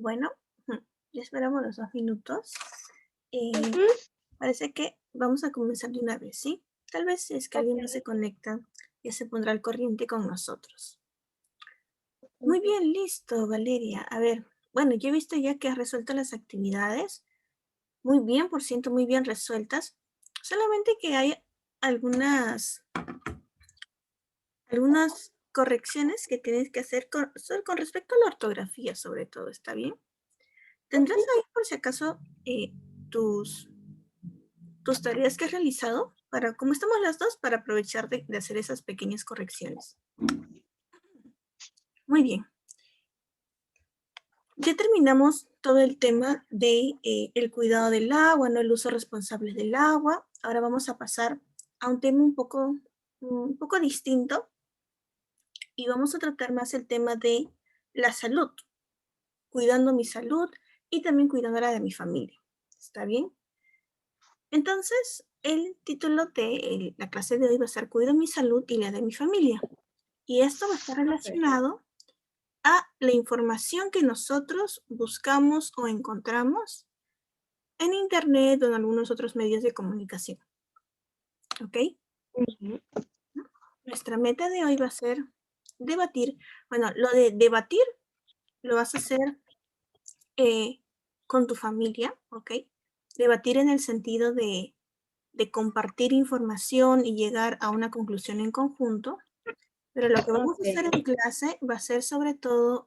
Bueno, ya esperamos los 2 minutos. Ujú. Parece que vamos a comenzar de una vez, ¿sí? Tal vez si es que alguien no se Ok. conecta, ya se pondrá al corriente con nosotros. Muy Ujú. bien, listo, Valeria. A ver, bueno, yo he visto ya que has resuelto las actividades. Muy bien, por ciento, muy bien resueltas. Solamente que hay algunas, algunas correcciones que tienes que hacer con respecto a la ortografía, sobre todo, ¿está bien? ¿Tendrás Ok. ahí, por si acaso, tus tareas que has realizado para, como estamos las dos, para aprovechar de hacer esas pequeñas correcciones? Muy bien. Ya terminamos todo el tema de el cuidado del agua, ¿no? El uso responsable del agua. Ahora vamos a pasar a un tema un poco distinto y vamos a tratar más el tema de la salud, cuidando mi salud y también cuidando la de mi familia. ¿Está bien? Entonces, el título de la clase de hoy va a ser Cuido mi salud y la de mi familia. Y esto va a estar Ok. relacionado a la información que nosotros buscamos o encontramos en Internet o en algunos otros medios de comunicación. ¿Ok? Ujú. Nuestra meta de hoy va a ser debatir. Bueno, lo de debatir lo vas a hacer eh, con tu familia, ¿ok? Debatir en el sentido de compartir información y llegar a una conclusión en conjunto. Pero lo que vamos a hacer Ok. en clase va a ser sobre todo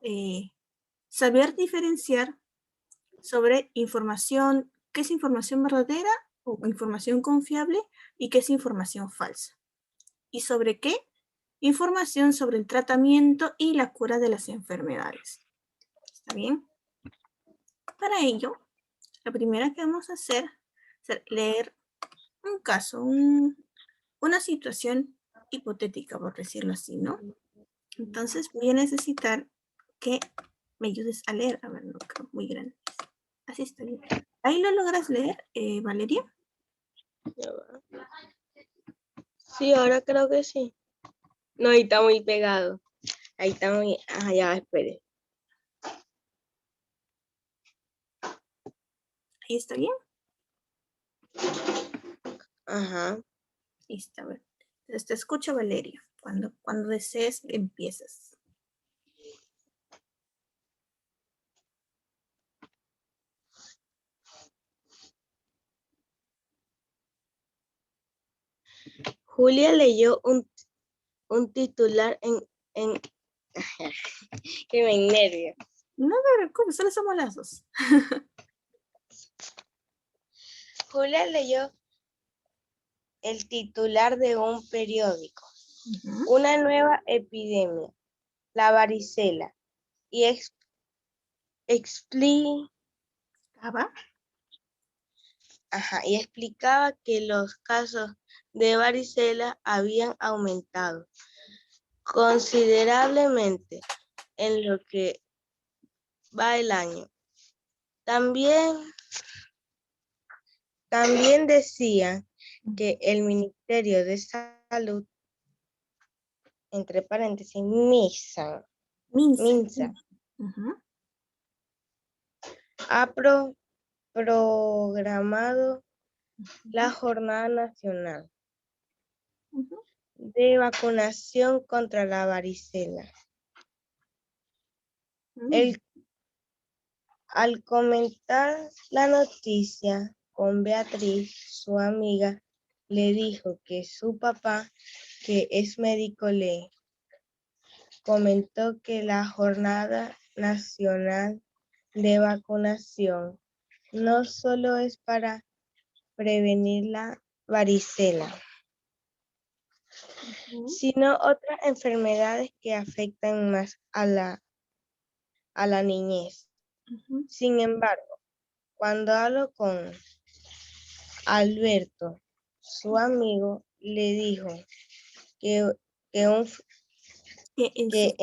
saber diferenciar sobre información, qué es información verdadera o información confiable y qué es información falsa. ¿Y sobre qué? Información sobre el tratamiento y la cura de las enfermedades. ¿Está bien? Para ello, la primera que vamos a hacer es leer un caso, una situación hipotética, por decirlo así, ¿no? Entonces voy a necesitar que me ayudes a leer. A ver, no creo muy grande. Así está bien. ¿Ahí lo logras leer, Valeria? Ya va. Sí, ahora creo que sí. No, ahí está muy pegado. Ahí está muy. Ah, ya, espere. Ahí está bien. Ajá. Listo, a ver. Entonces te escucho, Valeria. Cuando desees, empiezas. Julia leyó un titular en que me nervio. No te preocupes, solo somos las dos. Julia leyó el titular de un periódico. Ujú. Una nueva epidemia, la varicela, y expli- Estaba. y explicaba que los casos de varicela habían aumentado considerablemente en lo que va el año. También, también decía que el Ministerio de Salud, entre paréntesis, Minsa. MINSA, Ujú, ha programado la ujú, Jornada Nacional ujú. de Vacunación contra la Varicela. Mm, El Al comentar la noticia con Beatriz, su amiga, le dijo que su papá, que es médico, le comentó que la Jornada Nacional de Vacunación no solo es para prevenir la varicela, ujú, sino otras enfermedades que afectan más a la niñez. ujú. Sin embargo, cuando hablo con Alberto, su amigo, le dijo que, que, un- En su... que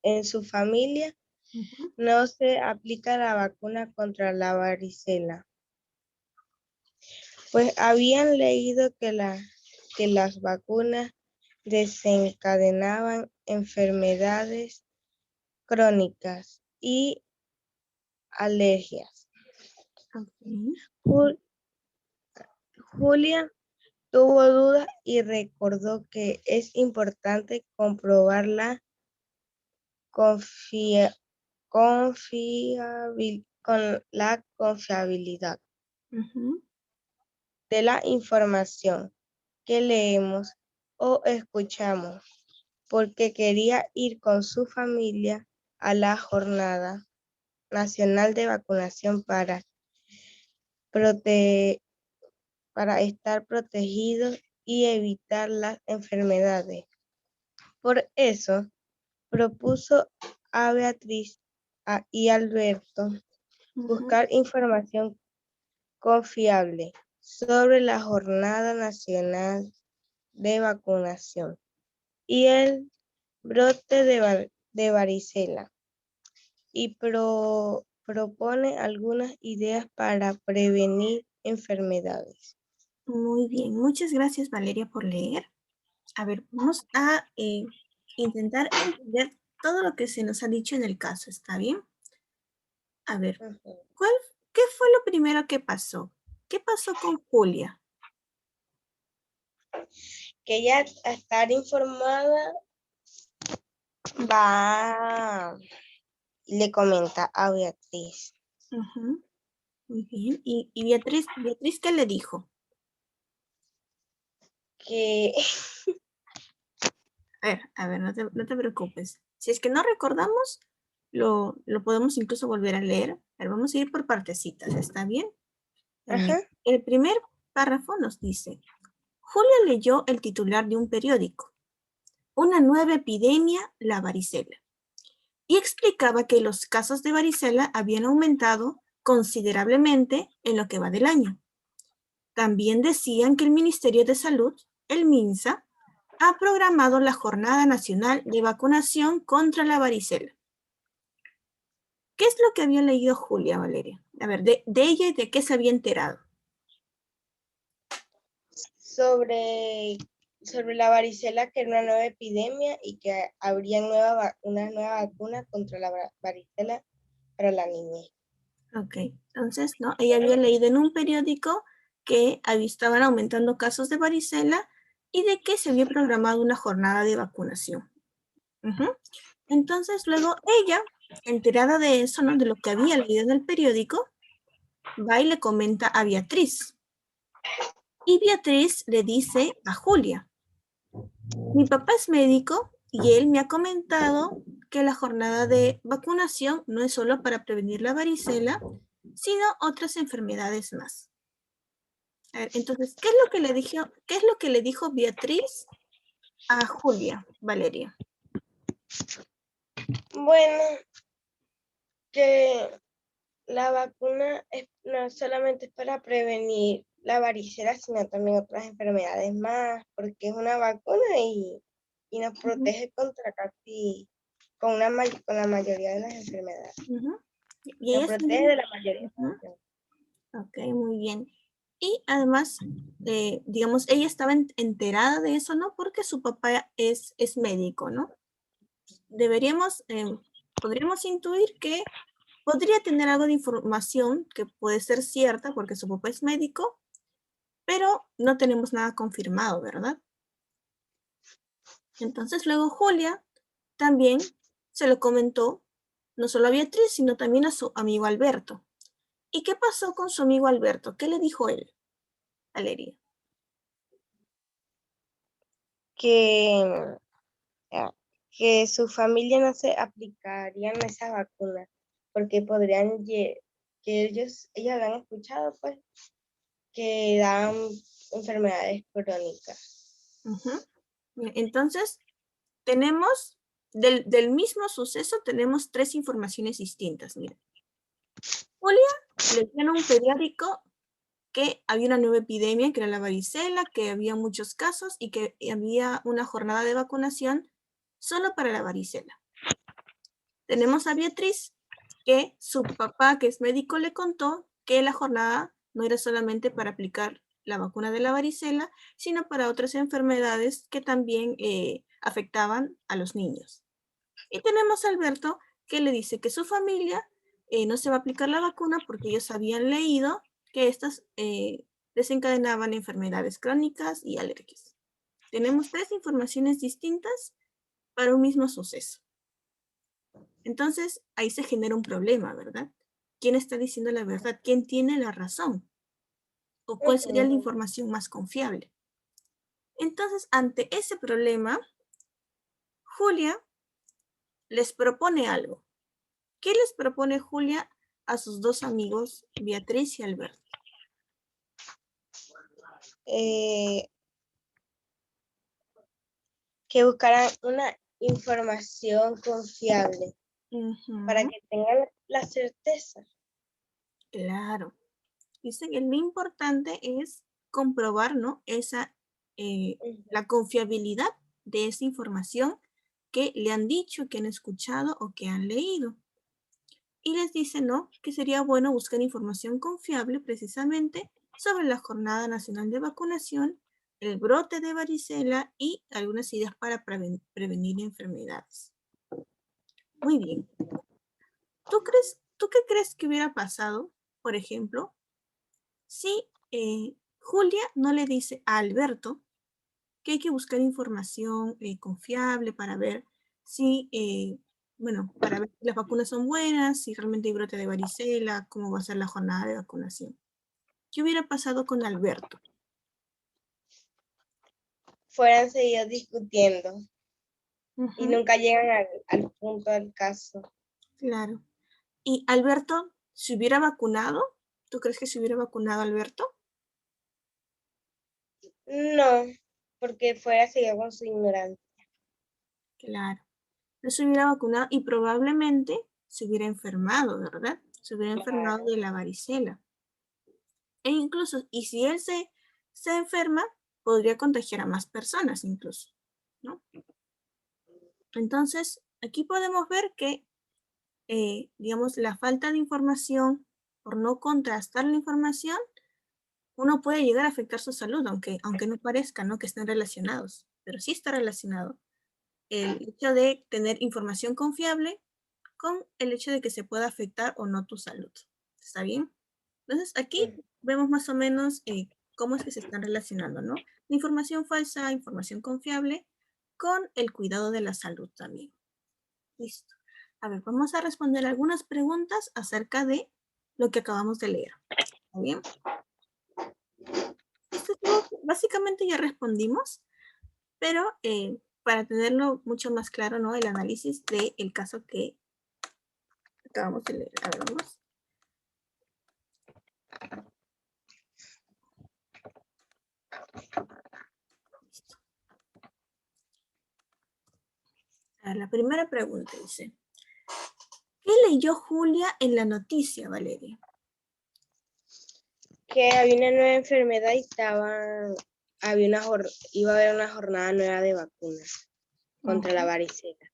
en su familia Ujú. no se aplica la vacuna contra la varicela, pues habían leído que las vacunas desencadenaban enfermedades crónicas y alergias. Ok. Jul- Julia tuvo dudas y recordó que es importante comprobar confia- la confiabilidad Ujú. de la información que leemos o escuchamos, porque quería ir con su familia a la Jornada Nacional de Vacunación prote- para estar protegidos y evitar las enfermedades. Por eso propuso a Beatriz y Alberto Ujú. buscar información confiable sobre la Jornada Nacional de Vacunación y el brote de varicela y propone algunas ideas para prevenir enfermedades. Muy bien, muchas gracias Valeria por leer. A ver, vamos a intentar entender todo lo que se nos ha dicho en el caso, ¿está bien? A ver, Ujú. ¿cuál, ¿qué fue lo primero que pasó? ¿Qué pasó con Julia? Que ella, a estar informada, va y le comenta a Beatriz Ujú. Muy bien. ¿Y Beatriz qué le dijo? que A ver, no te preocupes. Si es que no recordamos, lo podemos incluso volver a leer. A ver, vamos a ir por partecitas, ¿está bien? ajá, El primer párrafo nos dice, Julia leyó el titular de un periódico, una nueva epidemia, la varicela, y explicaba que los casos de varicela habían aumentado considerablemente en lo que va del año. También decían que el Ministerio de Salud, el MINSA, ha programado la Jornada Nacional de Vacunación contra la varicela. ¿Qué es lo que había leído Julia, Valeria? A ver, de ella y de qué se había enterado. sobre, sobre la varicela, que era una nueva epidemia y que habría una nueva vacuna contra la varicela para la niñez. Ok, entonces, ¿no? Ella había leído en un periódico que estaban aumentando casos de varicela y de que se había programado una jornada de vacunación. Ujú. Entonces, luego ella, enterada de eso, ¿no? De lo que había leído en el periódico, va y le comenta a Beatriz. Y Beatriz le dice a Julia, mi papá es médico y él me ha comentado que la jornada de vacunación no es solo para prevenir la varicela, sino otras enfermedades más. A ver, entonces, qué es lo que le dijo Beatriz a Julia, Valeria? Bueno, que la vacuna no solamente es para prevenir la varicela, sino también otras enfermedades más, porque es una vacuna y nos Ujú, protege contra casi, con la mayoría de las enfermedades. ujú. Y Nos ella protege de la mayoría de las ujú, enfermedades. ok, muy bien. Y además, digamos, ella estaba enterada de eso, ¿no? Porque su papá es médico, ¿no? Deberíamos, podríamos intuir que podría tener algo de información que puede ser cierta porque su papá es médico, pero no tenemos nada confirmado, ¿verdad? Entonces luego Julia también se lo comentó no solo a Beatriz, sino también a su amigo Alberto. ¿Y qué pasó con su amigo Alberto? ¿Qué le dijo él, Valeria? Que, ah, que su familia no se aplicarían esas vacunas, porque que ellos habían escuchado, pues, que dan enfermedades crónicas. Ujú. Bien, entonces, tenemos, del mismo suceso, tenemos tres informaciones distintas. Mira, Julia leyó en un periódico que había una nueva epidemia, que era la varicela, que había muchos casos y que había una jornada de vacunación solo para la varicela. Tenemos a Beatriz, que su papá, que es médico, le contó que la jornada no era solamente para aplicar la vacuna de la varicela, sino para otras enfermedades que también afectaban a los niños. Y tenemos a Alberto, que le dice que su familia no se va a aplicar la vacuna porque ellos habían leído que estas desencadenaban enfermedades crónicas y alergias. Tenemos 3 informaciones distintas para un mismo suceso. Entonces, ahí se genera un problema, ¿verdad? ¿Quién está diciendo la verdad? ¿Quién tiene la razón? ¿O cuál sería la información más confiable? Entonces, ante ese problema, Julia les propone algo. ¿Qué les propone Julia a sus 2 amigos, Beatriz y Alberto? Que buscaran una información confiable para que tengan la certeza. Claro. Dicen que lo importante es comprobar, ¿no? La confiabilidad de esa información que le han dicho, que han escuchado o que han leído. Y les dice, ¿no? Que sería bueno buscar información confiable precisamente sobre la Jornada Nacional de Vacunación, el brote de varicela y algunas ideas para prevenir enfermedades. Muy bien. ¿Tú qué crees que hubiera pasado, por ejemplo, si Julia no le dice a Alberto que hay que buscar información confiable para ver si, para ver si las vacunas son buenas, si realmente hay brote de varicela, cómo va a ser la jornada de vacunación? ¿Qué hubiera pasado con Alberto? Fueran seguido discutiendo y nunca llegan al punto del caso. Claro. ¿Y Alberto se hubiera vacunado? ¿Tú crees que se hubiera vacunado Alberto? No, porque fuera seguido con su ignorancia. Claro. No se hubiera vacunado y probablemente se hubiera enfermado, ¿verdad? Se hubiera enfermado de la varicela. E incluso, y si él se enferma, podría contagiar a más personas incluso, ¿no? Entonces, aquí podemos ver que, digamos, la falta de información, por no contrastar la información, uno puede llegar a afectar su salud, aunque no parezca, ¿no? Que estén relacionados, pero sí está relacionado el hecho de tener información confiable con el hecho de que se pueda afectar o no tu salud. ¿Está bien? Entonces, aquí vemos más o menos cómo es que se están relacionando, ¿no? La información falsa, información confiable, con el cuidado de la salud también. Listo. A ver, vamos a responder algunas preguntas acerca de lo que acabamos de leer. ¿Está bien? Esto básicamente ya respondimos, pero para tenerlo mucho más claro, ¿no? El análisis del caso que acabamos de leer. A ver, vamos. Listo. A ver, la primera pregunta dice, ¿qué leyó Julia en la noticia, Valeria? Que había una nueva enfermedad y iba a haber una jornada nueva de vacunas contra la varicela.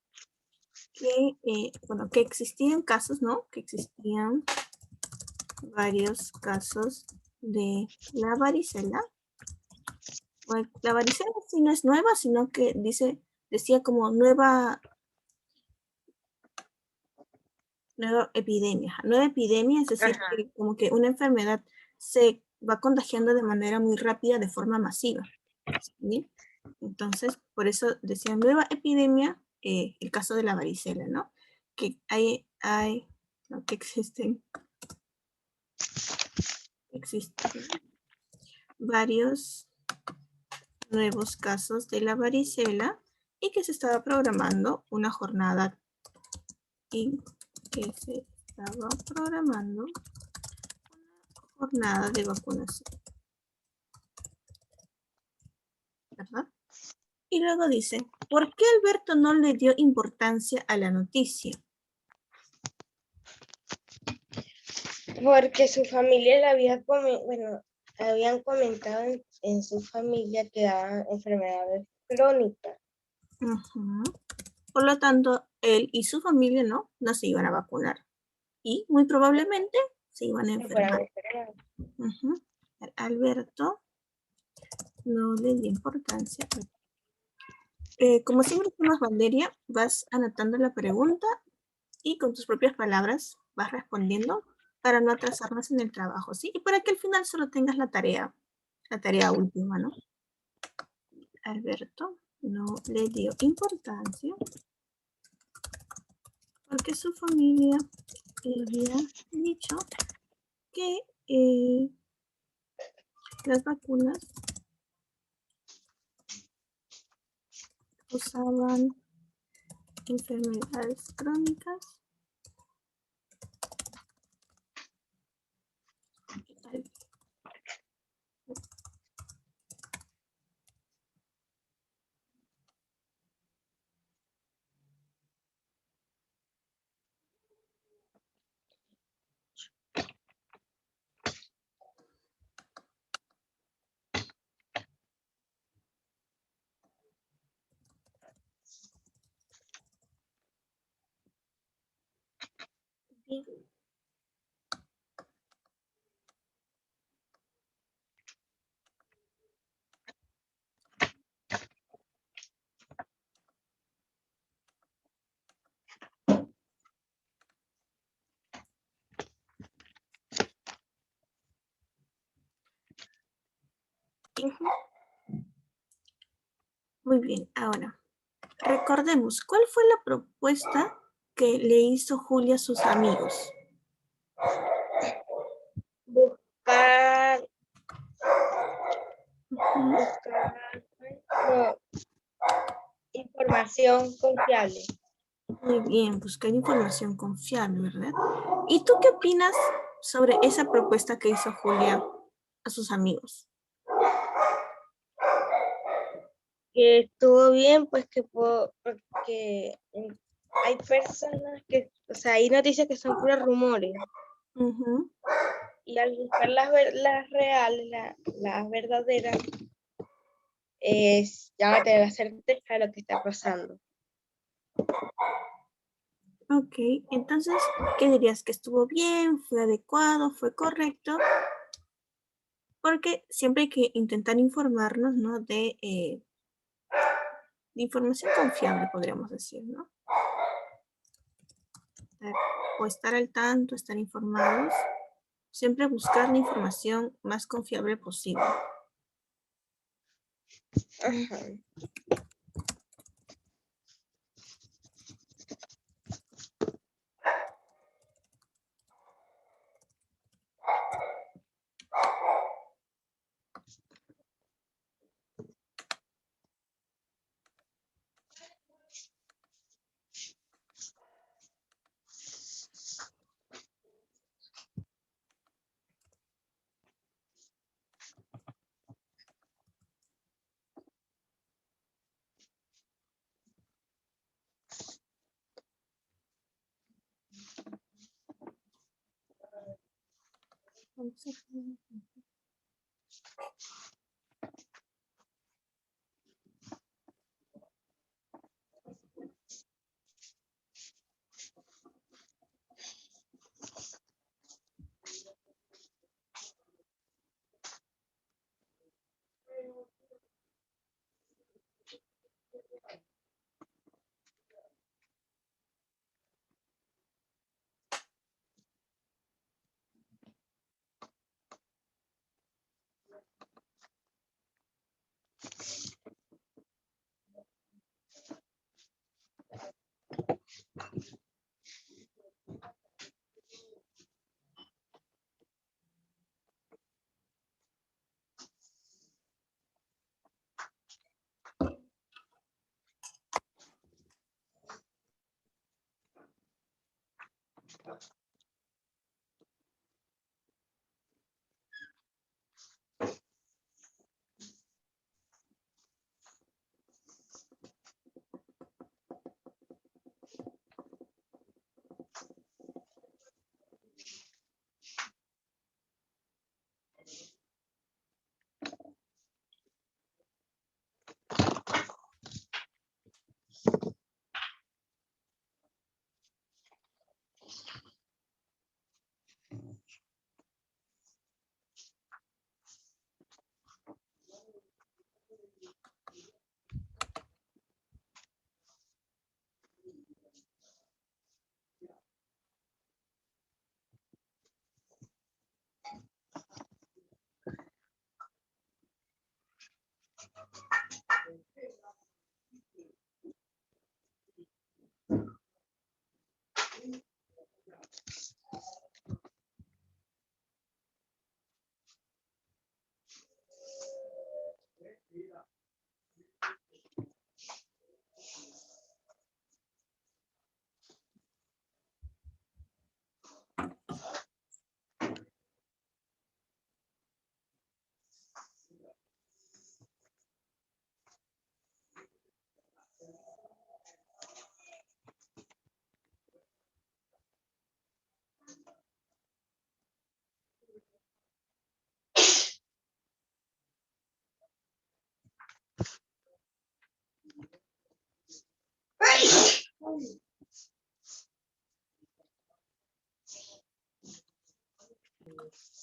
Que existían casos, ¿no? Que existían varios casos de la varicela. Bueno, la varicela sí no es nueva, sino que decía como nueva epidemia. Nueva epidemia, es decir, que como que una enfermedad se va contagiando de manera muy rápida, de forma masiva. ¿Sí? Entonces, por eso decía nueva epidemia, el caso de la varicela, ¿no? Que que existen varios nuevos casos de la varicela y que se estaba programando una jornada de vacunación. ¿Verdad? Y luego dice, ¿por qué Alberto no le dio importancia a la noticia? Porque su familia habían comentado en su familia que daban enfermedades crónicas. Por lo tanto, él y su familia no se iban a vacunar. Y muy probablemente se iban a enfermar. Alberto no le dio importancia. Como siempre hacemos, Valeria, vas anotando la pregunta y con tus propias palabras vas respondiendo para no atrasarnos en el trabajo, ¿sí? Y para que al final solo tengas la tarea última, ¿no? Alberto no le dio importancia porque su familia le había dicho que las vacunas causaban enfermedades crónicas. Bien. Ujú. Muy bien, ahora recordemos, ¿cuál fue la propuesta que le hizo Julia a sus amigos? Buscar, Ujú. no, información confiable. Muy bien, buscar información confiable, ¿verdad? ¿Y tú qué opinas sobre esa propuesta que hizo Julia a sus amigos? Que estuvo bien, pues porque hay personas que, o sea, hay noticias que son puros rumores. Ujú. Y al buscar las reales, las verdaderas, ya va a tener la certeza de lo que está pasando. Ok, entonces, ¿qué dirías? ¿Que estuvo bien? ¿Fue adecuado? ¿Fue correcto? Porque siempre hay que intentar informarnos, ¿no? De información confiable, podríamos decir, ¿no? O estar al tanto, estar informados. Siempre buscar la información más confiable posible. Ajá.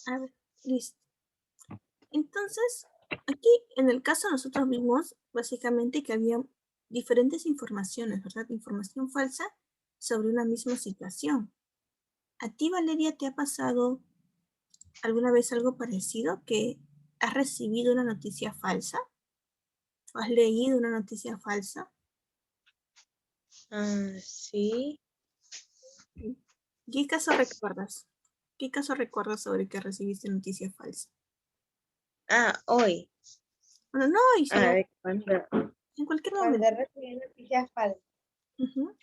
A ver, listo. Entonces, aquí en el caso nosotros vimos básicamente que había diferentes informaciones, ¿verdad? Información falsa sobre una misma situación. ¿A ti, Valeria, te ha pasado alguna vez algo parecido, que has recibido una noticia falsa? ¿O has leído una noticia falsa? Sí. ¿Qué caso recuerdas? ¿Qué caso recuerdas sobre que recibiste noticia falsa? Hoy. Bueno, no hoy, sino De en cualquier cuando momento. recibí noticias falsas. Ujú.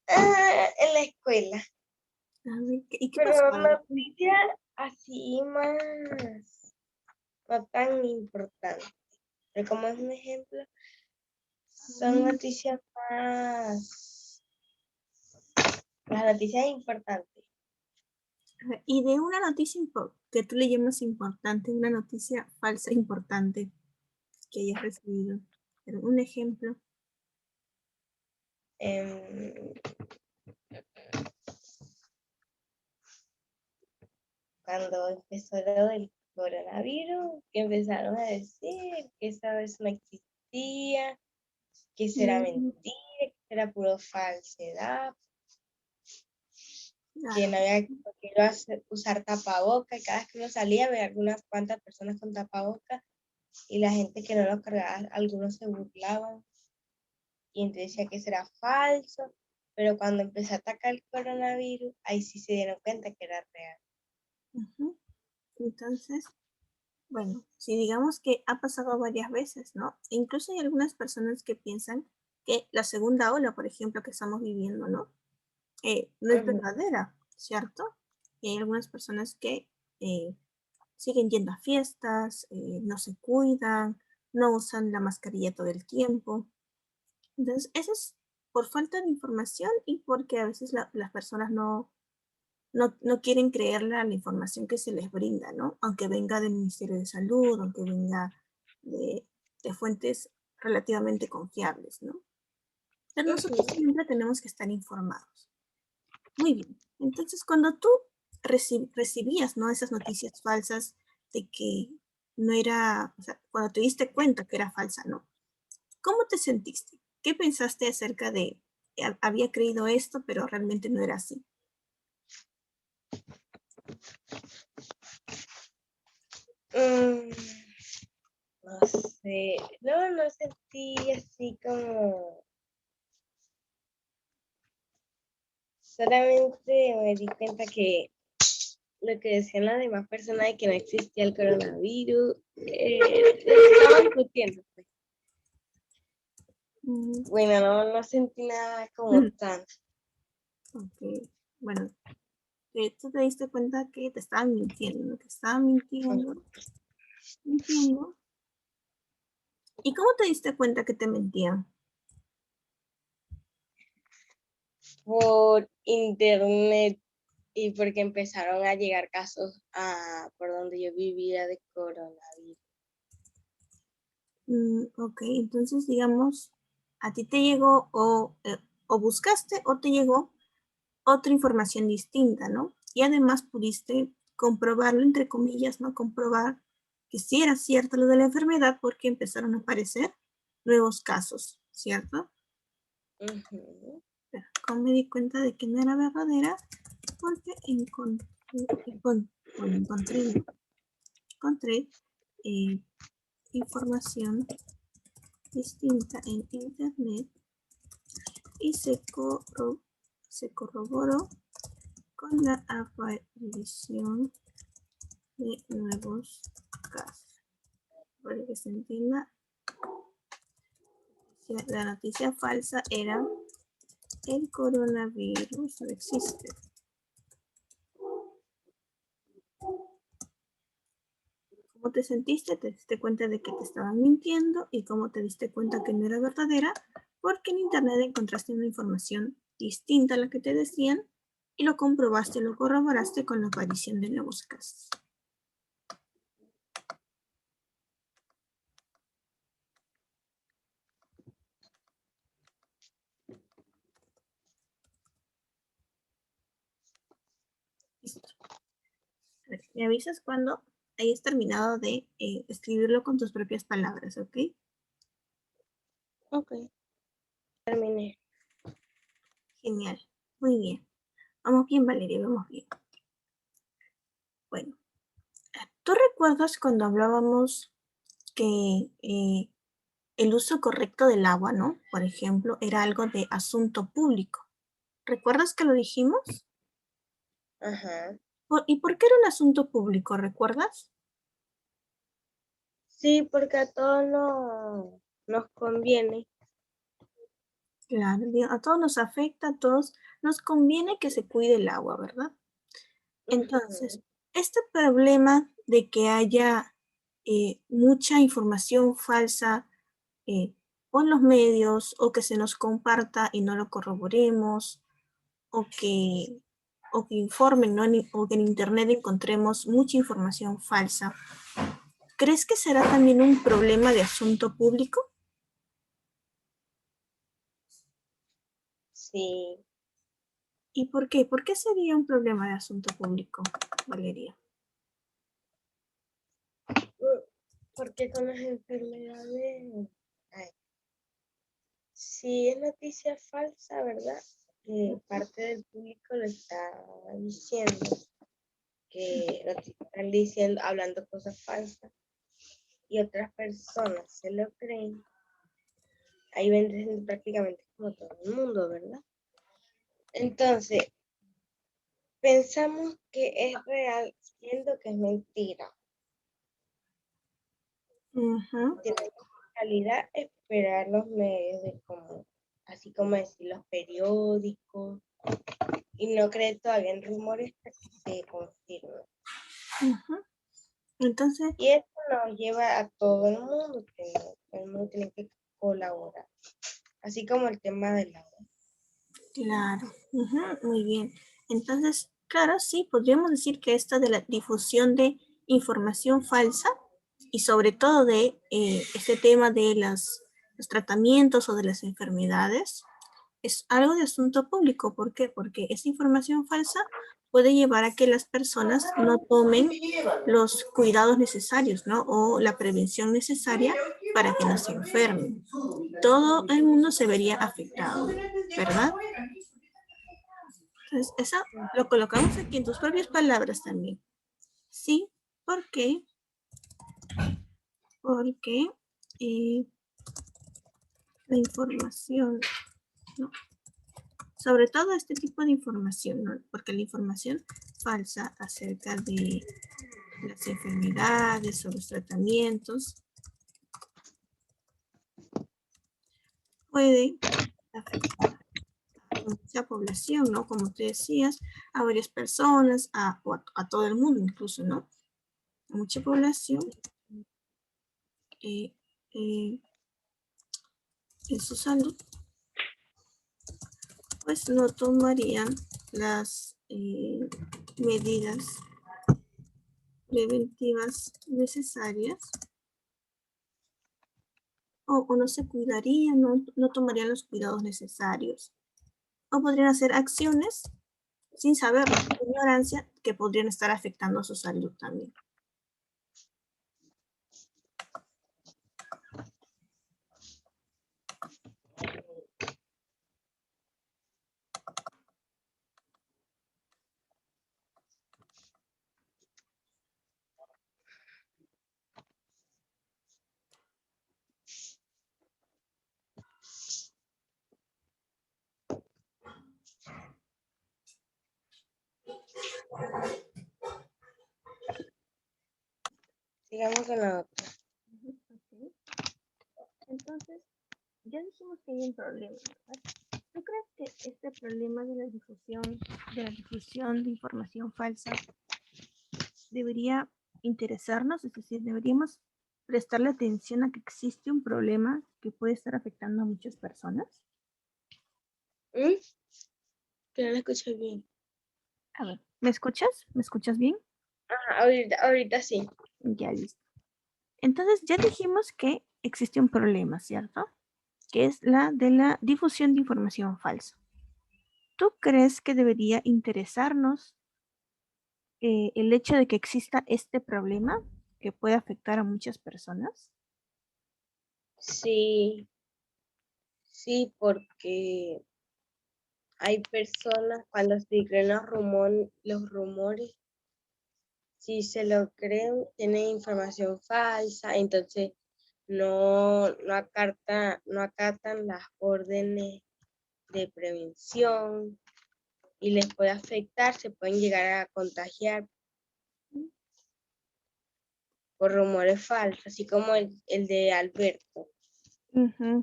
En la escuela. A ver, ¿y qué pasó? Pero A ver, noticias así más, no tan importantes. Pero como es un ejemplo, son noticias más, las noticias importantes. y de una noticia que tú le llamas importante, una noticia falsa importante que hayas recibido. Pero un ejemplo. Em, Cuando empezó lo del coronavirus, que empezaron a decir que esa vez no existía, que eso era Mm, mentira, que era puro falsedad, que claro. no había que iba a usar tapabocas, y cada vez que uno salía había algunas cuantas personas con tapabocas, y la gente que no lo cargaba, algunos se burlaban, y entonces decía que eso era falso, pero cuando empezó a atacar el coronavirus, ahí sí se dieron cuenta que era real. Ujú. Entonces, bueno, si digamos que ha pasado varias veces, ¿no? E incluso hay algunas personas que piensan que la segunda ola, por ejemplo, que estamos viviendo, ¿no? No es Ujú. verdadera, ¿cierto? Y hay algunas personas que eh, siguen yendo a fiestas, no se cuidan, no usan la mascarilla todo el tiempo. Entonces, eso es por falta de información y porque a veces las personas no quieren creerle a la información que se les brinda, ¿no? Aunque venga del Ministerio de Salud, aunque venga de, de fuentes relativamente confiables, ¿no? Pero nosotros Ujú. siempre tenemos que estar informados. Muy bien. Entonces, cuando tú recibías, ¿no? Esas noticias falsas de que no era, o sea, cuando te diste cuenta que era falsa, ¿no? ¿Cómo te sentiste? ¿Qué pensaste acerca de, había creído esto, pero realmente no era así? Mm, no sé, no sentí así como, solamente me di cuenta que lo que decían las demás personas de que no existía el coronavirus, estaban discutiendo, pues. Mm, Bueno, no sentí nada como mm, tan. ok, bueno, tú te diste cuenta que te estaban mintiendo, ¿no? Que estaban mintiendo, mintiendo. ¿Y cómo te diste cuenta que te mentían? Por internet y porque empezaron a llegar casos por donde yo vivía de coronavirus. Ok, entonces digamos, a ti te llegó o buscaste o te llegó otra información distinta, ¿no? Y además pudiste comprobarlo, entre comillas, ¿no? Comprobar que sí era cierto lo de la enfermedad porque empezaron a aparecer nuevos casos, ¿cierto? Ujú. Pero ¿cómo me di cuenta de que no era verdadera? Porque bueno, encontré, ¿no? Encontré información distinta en Internet y se corroboró con la aparición de nuevos casos. Para que se entienda, la noticia falsa era el coronavirus no existe. ¿Cómo te sentiste? ¿Te diste cuenta de que te estaban mintiendo? ¿Y cómo te diste cuenta que no era verdadera? Porque en Internet encontraste una información distinta a la que te decían y lo comprobaste, lo corroboraste con la aparición de nuevos casos. Listo. Me avisas cuando hayas terminado de escribirlo con tus propias palabras, ¿ok? Ok, terminé. Genial. Muy bien. Vamos bien, Valeria, vamos bien. Bueno, ¿tú recuerdas cuando hablábamos que el uso correcto del agua, ¿no? Por ejemplo, era algo de asunto público. ¿Recuerdas que lo dijimos? Ajá. ¿Y por qué era un asunto público? ¿Recuerdas? Sí, porque a todos nos conviene. Claro, a todos nos afecta, a todos nos conviene que se cuide el agua, ¿verdad? Entonces, Ujú. este problema de que haya mucha información falsa o en los medios o que se nos comparta y no lo corroboremos o que, o que informen, ¿no? O que en Internet encontremos mucha información falsa, ¿crees que será también un problema de asunto público? Sí, ¿Y por qué? ¿Por qué sería un problema de asunto público, Valeria? porque con las enfermedades, ay, si es noticia falsa, ¿verdad? Que parte del público lo está diciendo, que lo están diciendo, hablando cosas falsas, y otras personas se lo creen, ahí vendría prácticamente como todo el mundo, ¿verdad? Entonces, pensamos que es real, siendo que es mentira. Ujú. Tiene calidad esperar los medios de como, así como decir los periódicos, y no creer todavía en rumores hasta que se confirmen. Ujú. Entonces, Y esto nos lleva a todo el mundo, que todo el mundo tiene que colaborar, así como el tema del agua. claro, ujú, muy bien. Entonces, claro, sí, podríamos decir que esto de la difusión de información falsa y sobre todo de este tema de los tratamientos o de las enfermedades es algo de asunto público. ¿Por qué? Porque esa información falsa puede llevar a que las personas no tomen los cuidados necesarios, ¿no? O la prevención necesaria para que no se enfermen. Todo el mundo se vería afectado, ¿verdad? Entonces, eso lo colocamos aquí en tus propias palabras también. Sí, ¿por qué? Porque la información, ¿no? Sobre todo este tipo de información, ¿no? Porque la información falsa acerca de las enfermedades o los tratamientos puede afectar a mucha población, ¿no? Como tú decías, a varias personas, a todo el mundo incluso, ¿no? A mucha población eh, eh, en su salud, pues no tomarían las medidas preventivas necesarias o no se cuidarían, no tomarían los cuidados necesarios o podrían hacer acciones sin saber, por ignorancia, que podrían estar afectando a su salud también. Sigamos con la otra. Ok. Entonces, ya dijimos que hay un problema, ¿verdad? ¿Tú crees que este problema de la difusión de información falsa debería interesarnos? Es decir, deberíamos prestarle atención a que existe un problema que puede estar afectando a muchas personas. Que no la escuché bien. A ver, ¿me escuchas? ¿Me escuchas bien? Ajá, ahorita sí. Ya listo. Entonces ya dijimos que existe un problema, ¿cierto? Que es la de la difusión de información falsa. ¿Tú crees que debería interesarnos el hecho de que exista este problema que puede afectar a muchas personas? Sí, sí, porque hay personas cuando se creen los rumores, si se lo creen, tienen información falsa, entonces no acatan las órdenes de prevención y les puede afectar, se pueden llegar a contagiar por rumores falsos, así como el de Alberto.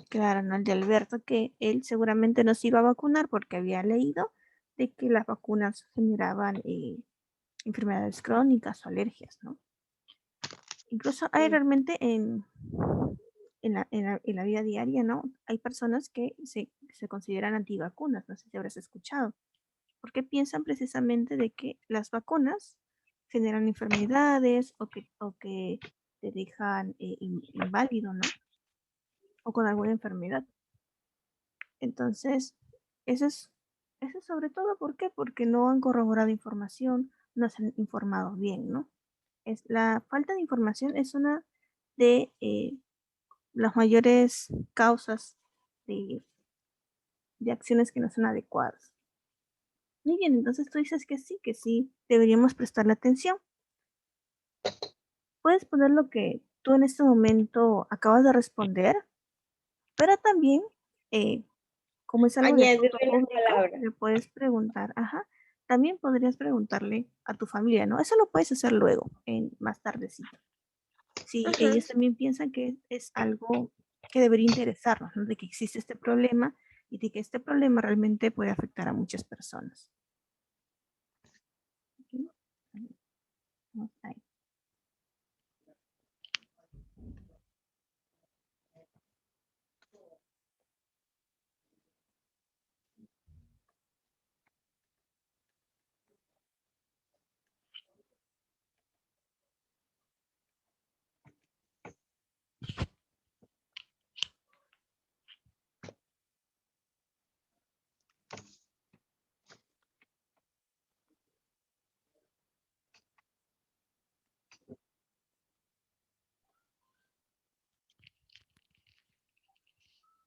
Claro, ¿no? El de Alberto, que él seguramente no se iba a vacunar porque había leído de que las vacunas generaban enfermedades crónicas o alergias, ¿no? Incluso hay realmente en la vida diaria, ¿no? Hay personas que se consideran antivacunas, no sé si habrás escuchado, porque piensan precisamente de que las vacunas generan enfermedades o que te dejan inválido, ¿no? O con alguna enfermedad. Entonces, eso eso es sobre todo, ¿por qué? Porque no han corroborado información, no se han informado bien, ¿no? La falta de información es una de las mayores causas de, de acciones que no son adecuadas. Muy bien, entonces tú dices que sí, deberíamos prestarle atención. Puedes poner lo que tú en este momento acabas de responder, pero también, eh, como es algo de Añadirle asunto las público, palabras. le puedes preguntar, ajá, también podrías preguntarle a tu familia, ¿no? Eso lo puedes hacer luego, más tardecito. Si Ajá. ellos también piensan que es algo que debería interesarnos, ¿no? De que existe este problema y de que este problema realmente puede afectar a muchas personas. ¿Ok? Vamos ahí.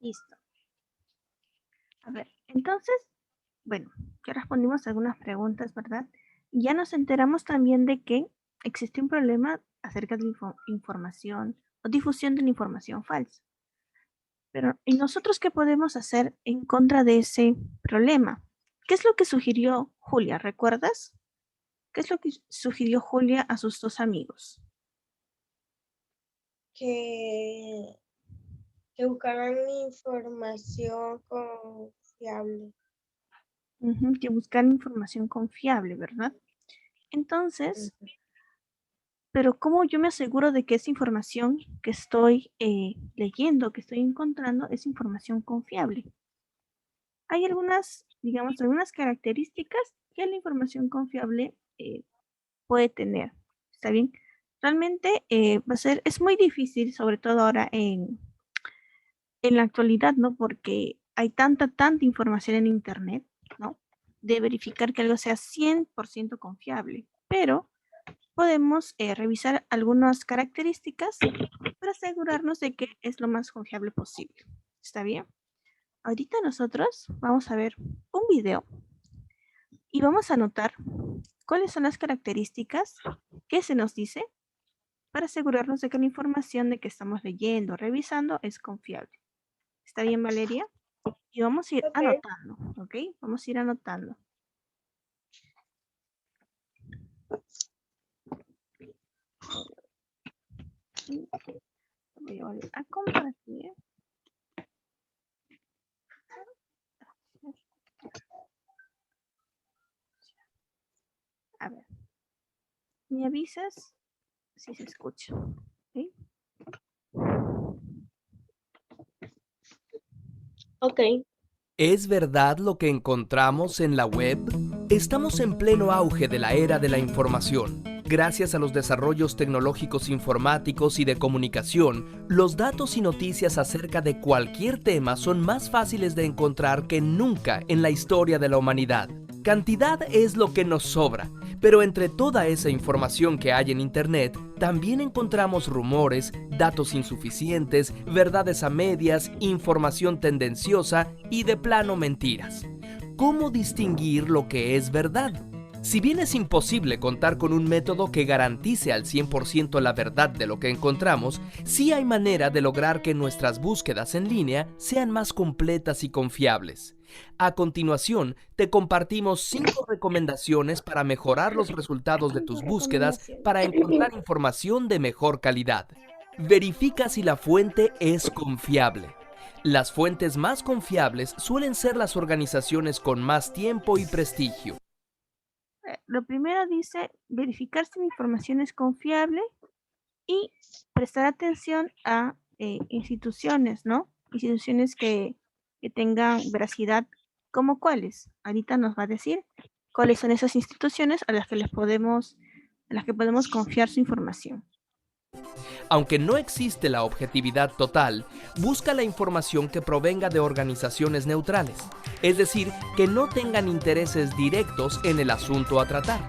Listo. A ver, entonces, bueno, ya respondimos algunas preguntas, ¿verdad? Y ya nos enteramos también de que existe un problema acerca de información o difusión de la información falsa. Pero, ¿y nosotros qué podemos hacer en contra de ese problema? ¿Qué es lo que sugirió Julia? ¿Recuerdas? ¿Qué es lo que sugirió Julia a sus dos amigos? Que, que buscaran información confiable. Que buscar información confiable, ¿verdad? Entonces, Ujú. pero ¿cómo yo me aseguro de que esa información que estoy leyendo, que estoy encontrando, es información confiable? Hay algunas, digamos, algunas características que la información confiable puede tener. ¿Está bien? Realmente es muy difícil, sobre todo ahora en la actualidad, ¿no? Porque hay tanta información en Internet, ¿no? De verificar que algo sea 100% confiable. Pero podemos revisar algunas características para asegurarnos de que es lo más confiable posible. ¿Está bien? Ahorita nosotros vamos a ver un video y vamos a anotar cuáles son las características que se nos dice para asegurarnos de que la información de que estamos leyendo, revisando es confiable. ¿Está bien, Valeria? Y vamos a ir Ok. anotando, ¿ok? Vamos a ir anotando. Y voy a volver a compartir. A ver, ¿me avisas si se escucha? ¿Sí? Ok. ¿Es verdad lo que encontramos en la web? Estamos en pleno auge de la era de la información. Gracias a los desarrollos tecnológicos informáticos y de comunicación, los datos y noticias acerca de cualquier tema son más fáciles de encontrar que nunca en la historia de la humanidad. Cantidad es lo que nos sobra, pero entre toda esa información que hay en Internet, también encontramos rumores, datos insuficientes, verdades a medias, información tendenciosa y de plano mentiras. ¿Cómo distinguir lo que es verdad? Si bien es imposible contar con un método que garantice al 100% la verdad de lo que encontramos, sí hay manera de lograr que nuestras búsquedas en línea sean más completas y confiables. A continuación, te compartimos 5 recomendaciones para mejorar los resultados de tus búsquedas para encontrar información de mejor calidad. Verifica si la fuente es confiable. Las fuentes más confiables suelen ser las organizaciones con más tiempo y prestigio. Lo primero dice verificar si la información es confiable y prestar atención a instituciones, ¿no? Instituciones que tengan veracidad, como cuáles. Ahorita nos va a decir cuáles son esas instituciones a las que podemos confiar su información. Aunque no existe la objetividad total, busca la información que provenga de organizaciones neutrales, es decir, que no tengan intereses directos en el asunto a tratar.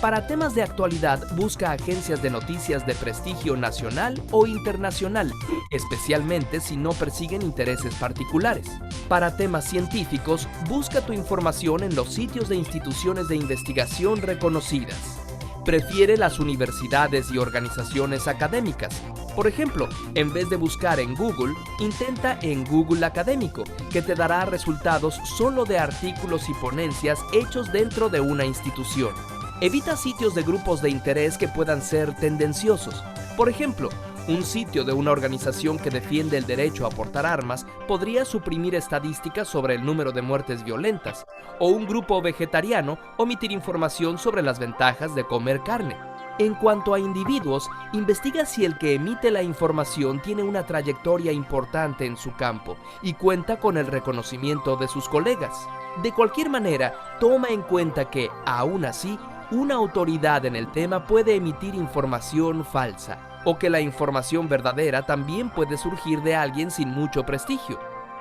Para temas de actualidad, busca agencias de noticias de prestigio nacional o internacional, especialmente si no persiguen intereses particulares. Para temas científicos, busca tu información en los sitios de instituciones de investigación reconocidas. Prefiere las universidades y organizaciones académicas. Por ejemplo, en vez de buscar en Google, intenta en Google Académico, que te dará resultados solo de artículos y ponencias hechos dentro de una institución. Evita sitios de grupos de interés que puedan ser tendenciosos. Por ejemplo, un sitio de una organización que defiende el derecho a portar armas podría suprimir estadísticas sobre el número de muertes violentas, o un grupo vegetariano omitir información sobre las ventajas de comer carne. En cuanto a individuos, investiga si el que emite la información tiene una trayectoria importante en su campo y cuenta con el reconocimiento de sus colegas. De cualquier manera, toma en cuenta que, aún así, una autoridad en el tema puede emitir información falsa, o que la información verdadera también puede surgir de alguien sin mucho prestigio.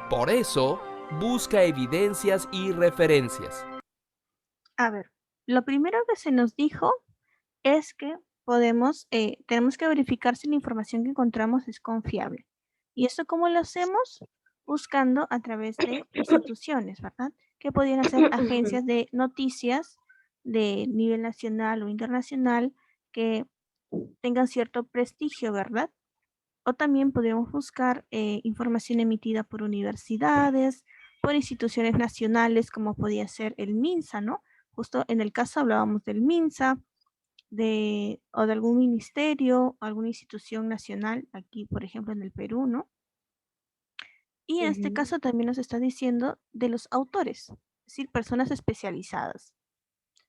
Por eso, busca evidencias y referencias. A ver, lo primero que se nos dijo es que tenemos que verificar si la información que encontramos es confiable. ¿Y esto cómo lo hacemos? Buscando a través de instituciones, ¿verdad? Que podrían ser agencias de noticias de nivel nacional o internacional que tengan cierto prestigio, ¿verdad? O también podríamos buscar información emitida por universidades, por instituciones nacionales, como podía ser el MINSA, ¿no? Justo en el caso hablábamos del MINSA, o de algún ministerio, alguna institución nacional, aquí por ejemplo en el Perú, ¿no? Y en este caso también nos está diciendo de los autores, es decir, personas especializadas.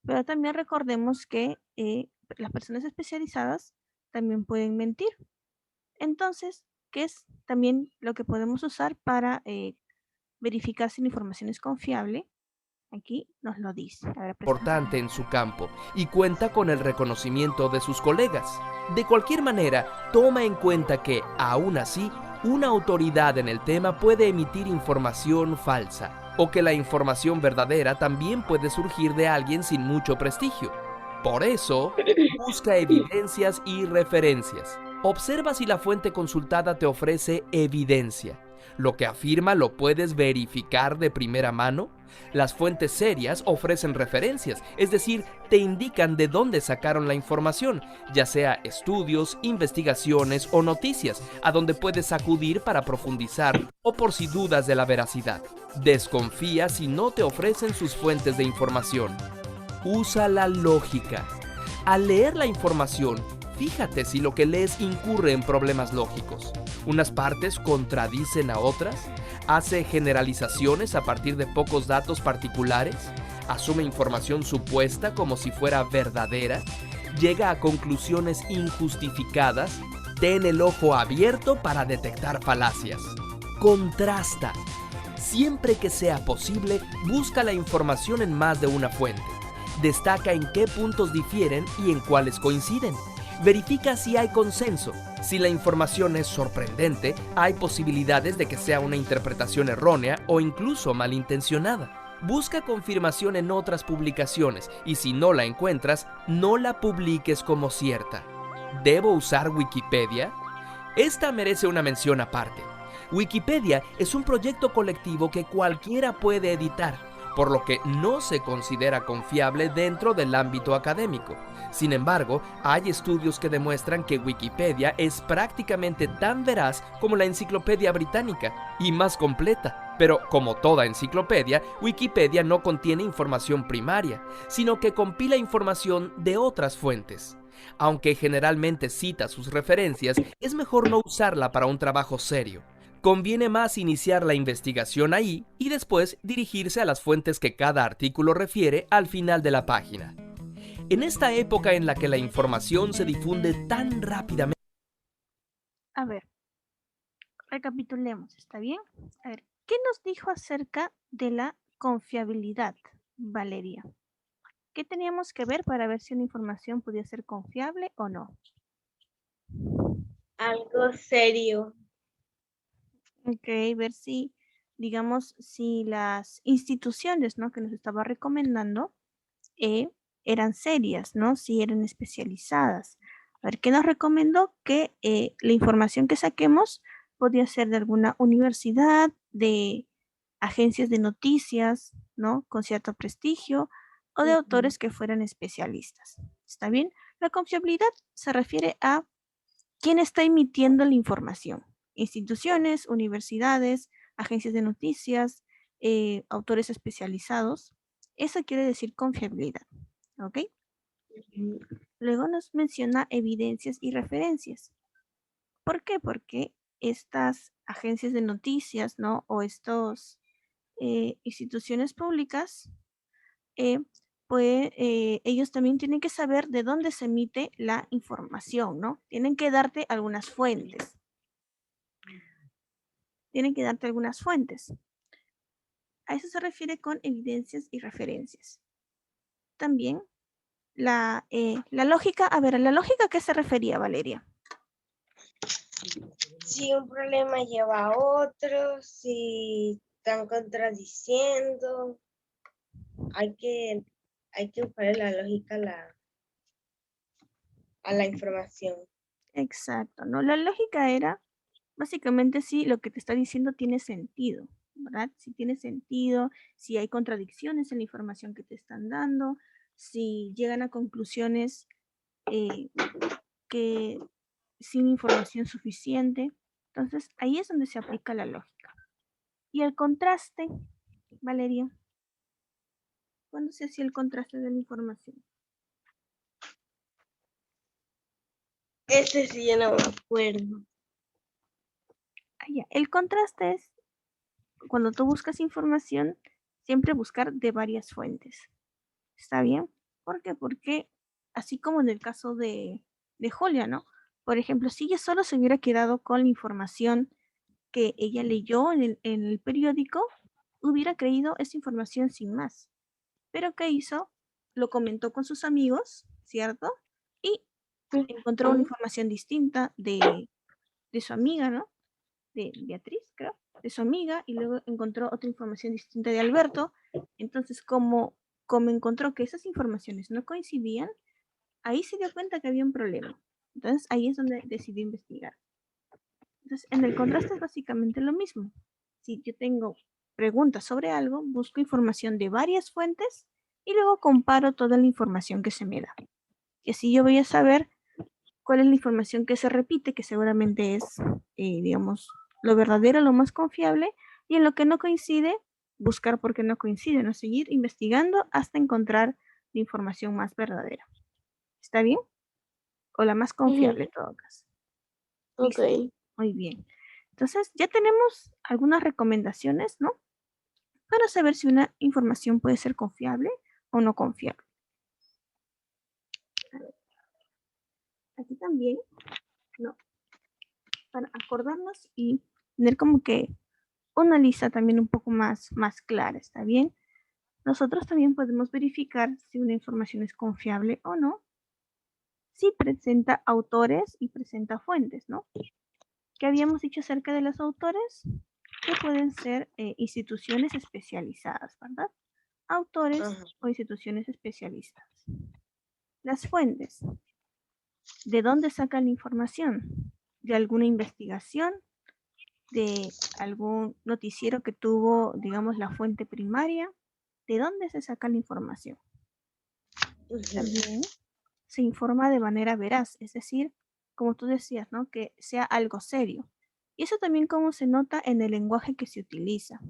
Pero también recordemos que las personas especializadas también pueden mentir. Entonces, ¿qué es también lo que podemos usar para verificar si la información es confiable? Aquí nos lo dice. A ver, Importante en su campo y cuenta con el reconocimiento de sus colegas. De cualquier manera, toma en cuenta que, aún así, una autoridad en el tema puede emitir información falsa, o que la información verdadera también puede surgir de alguien sin mucho prestigio. Por eso, busca evidencias y referencias. Observa si la fuente consultada te ofrece evidencia. ¿Lo que afirma lo puedes verificar de primera mano? Las fuentes serias ofrecen referencias, es decir, te indican de dónde sacaron la información, ya sea estudios, investigaciones o noticias, a donde puedes acudir para profundizar o por si dudas de la veracidad. Desconfía si no te ofrecen sus fuentes de información. Usa la lógica. Al leer la información, Fíjate si lo que lees incurre en problemas lógicos. Unas partes contradicen a otras, hace generalizaciones a partir de pocos datos particulares, asume información supuesta como si fuera verdadera, llega a conclusiones injustificadas, ten el ojo abierto para detectar falacias. Contrasta. Siempre que sea posible, busca la información en más de una fuente. Destaca en qué puntos difieren y en cuáles coinciden. Verifica si hay consenso. Si la información es sorprendente, hay posibilidades de que sea una interpretación errónea o incluso malintencionada. Busca confirmación en otras publicaciones y si no la encuentras, no la publiques como cierta. ¿Debo usar Wikipedia? Esta merece una mención aparte. Wikipedia es un proyecto colectivo que cualquiera puede editar, por lo que no se considera confiable dentro del ámbito académico. Sin embargo, hay estudios que demuestran que Wikipedia es prácticamente tan veraz como la Enciclopedia Británica y más completa. Pero como toda enciclopedia, Wikipedia no contiene información primaria, sino que compila información de otras fuentes. Aunque generalmente cita sus referencias, es mejor no usarla para un trabajo serio. Conviene más iniciar la investigación ahí y después dirigirse a las fuentes que cada artículo refiere al final de la página. En esta época en la que la información se difunde tan rápidamente... A ver, recapitulemos, ¿está bien? A ver, ¿qué nos dijo acerca de la confiabilidad, Valeria? ¿Qué teníamos que ver para ver si una información podía ser confiable o no? Algo serio. Ok, ver si, digamos, si las instituciones, ¿no?, que nos estaba recomendando eran serias, ¿no? Si eran especializadas. A ver, ¿qué nos recomendó? Que la información que saquemos podía ser de alguna universidad, de agencias de noticias, ¿no?, con cierto prestigio, o de autores que fueran especialistas. ¿Está bien? La confiabilidad se refiere a quién está emitiendo la información. Instituciones, universidades, agencias de noticias, autores especializados. Eso quiere decir confiabilidad. ¿Ok? Luego nos menciona evidencias y referencias. ¿Por qué? Porque estas agencias de noticias, ¿no?, o estas instituciones públicas, pues ellos también tienen que saber de dónde se emite la información, ¿no? Tienen que darte algunas fuentes. Tienen que darte algunas fuentes. A eso se refiere con evidencias y referencias. También la lógica, a ver, ¿a la lógica a qué se refería, Valeria? Si un problema lleva a otro, si están contradiciendo, hay que buscar la lógica a la información. Exacto, ¿no? La lógica era básicamente si lo que te está diciendo tiene sentido, ¿verdad? Si tiene sentido, si hay contradicciones en la información que te están dando, si llegan a conclusiones que sin información suficiente. Entonces, ahí es donde se aplica la lógica. Y el contraste, Valeria, ¿cuándo se hacía el contraste de la información? Ese sí yo no me acuerdo. El contraste es cuando tú buscas información, siempre buscar de varias fuentes. ¿Está bien? ¿Por qué? Porque así como en el caso de Julia, ¿no? Por ejemplo, si ella solo se hubiera quedado con la información que ella leyó en el periódico, hubiera creído esa información sin más. Pero ¿qué hizo? Lo comentó con sus amigos, ¿cierto? Y encontró una información distinta de su amiga, ¿no? De Beatriz, creo, de su amiga, y luego encontró otra información distinta de Alberto. Entonces, como encontró que esas informaciones no coincidían, ahí se dio cuenta que había un problema. Entonces, ahí es donde decidió investigar. Entonces, en el contraste es básicamente lo mismo. Si yo tengo preguntas sobre algo, busco información de varias fuentes y luego comparo toda la información que se me da. Y así yo voy a saber cuál es la información que se repite, que seguramente es, digamos, lo verdadero, lo más confiable, y en lo que no coincide, buscar por qué no coincide, ¿no? Seguir investigando hasta encontrar la información más verdadera. ¿Está bien? o la más confiable en todo caso. Ok. Listo. Muy bien. Entonces, ya tenemos algunas recomendaciones, ¿no? Para saber si una información puede ser confiable o no confiable. A ver, aquí también, ¿no? Para acordarnos y tener como que una lista también un poco más clara, ¿está bien? Nosotros también podemos verificar si una información es confiable o no, si presenta autores y presenta fuentes, ¿no? ¿Qué habíamos dicho acerca de los autores? Que pueden ser instituciones especializadas, ¿verdad? Autores Ajá. o instituciones especializadas. Las fuentes. ¿De dónde sacan la información? ¿De alguna investigación? ¿De algún noticiero que tuvo, digamos, la fuente primaria? ¿De dónde se saca la información? También se informa de manera veraz, es decir, como tú decías, ¿no? Que sea algo serio. Y eso también como se nota en el lenguaje que se utiliza.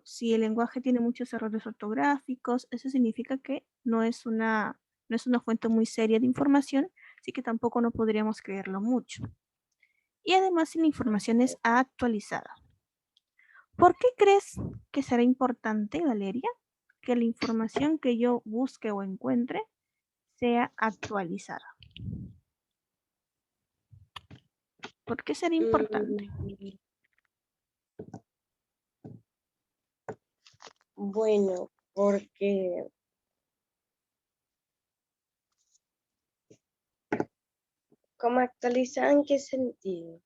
Si el lenguaje tiene muchos errores ortográficos, eso significa que no es una fuente muy seria de información, así que tampoco no podríamos creerlo mucho. Y además si la información es actualizada. ¿Por qué crees que será importante, Valeria, que la información que yo busque o encuentre sea actualizada? ¿Por qué será importante? Bueno, porque ¿cómo actualizar en qué sentido?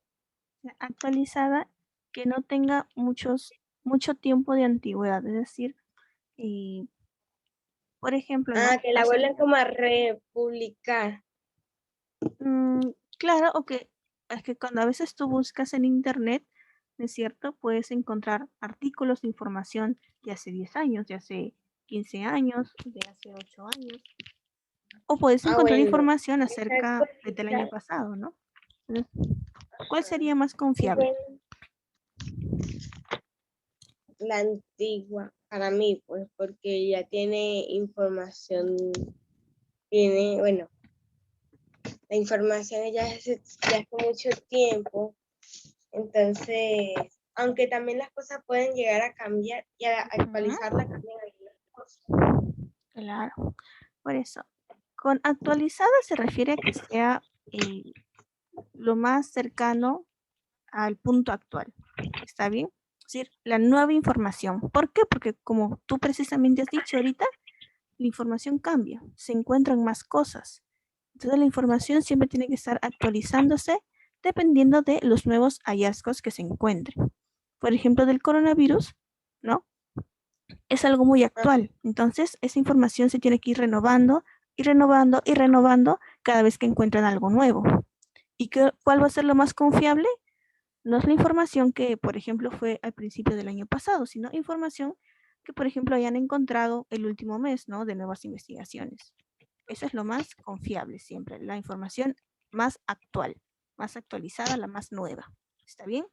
Actualizada que no tenga mucho tiempo de antigüedad, es decir, por ejemplo, ¿no? Que la vuelven como a republicar. Claro, o que es que cuando a veces tú buscas en internet, ¿no es cierto? Puedes encontrar artículos de información de hace 10 años, de hace 15 años, de hace 8 años, o puedes encontrar Bueno, información esa acerca del año actualizar, pasado, ¿no? Entonces, ¿cuál sería más confiable? bueno, la antigua para mí, pues, porque ya tiene información, bueno, la información ya hace mucho tiempo, entonces, aunque también las cosas pueden llegar a cambiar y a actualizarla cambian algunas cosas. Claro, por eso. Con actualizada se refiere a que sea lo más cercano al punto actual. ¿Está bien? Es decir, la nueva información. ¿Por qué? Porque como tú precisamente has dicho ahorita, la información cambia, se encuentran más cosas. Entonces la información siempre tiene que estar actualizándose dependiendo de los nuevos hallazgos que se encuentren. Por ejemplo, del coronavirus, ¿no? Es algo muy actual. Entonces, esa información se tiene que ir renovando y renovando y renovando cada vez que encuentran algo nuevo. ¿Y cuál va a ser lo más confiable? No es la información que, por ejemplo, fue al principio del año pasado, sino información que, por ejemplo, hayan encontrado el último mes, ¿no? De nuevas investigaciones. Eso es lo más confiable siempre, la información más actual, más actualizada, la más nueva. ¿Está bien?